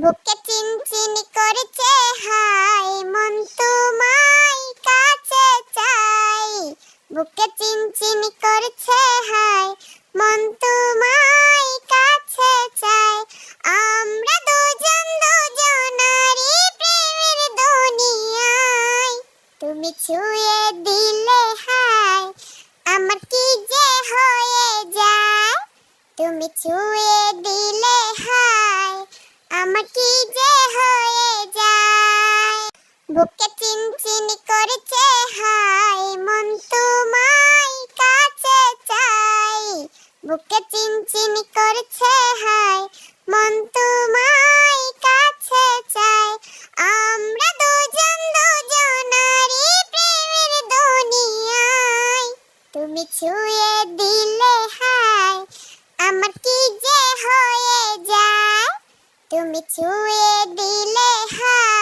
বুকে চিনচিনি করেছে হাই, মন তোমায় কাছে চাই। বুকে চিনচিনি করেছে হাই, মন তোমায় কাছে চাই। আমরা দুজন দুজনারই প্রেমের দুনিয়ায়। তুমি ছুঁয়ে দিলে হাই, আমার কি যে হয়ে যায়। তুমি ছুঁয়ে দিলে হাই, আমার কি যে হয়ে যায়। বুকে চিনচিনি করেছে হাই, মন তোমায় কাছে চাই। বুকে চিনচিনি করেছে হাই, মন তোমায় কাছে চাই। আমরা দুজন দুজনারই প্রেমের দুনিয়ায়। তুমি ছুঁয়ে দিলে হাই, আমার কি যে হয়ে যায়। তুমি ছুঁয়ে দিলে হাই।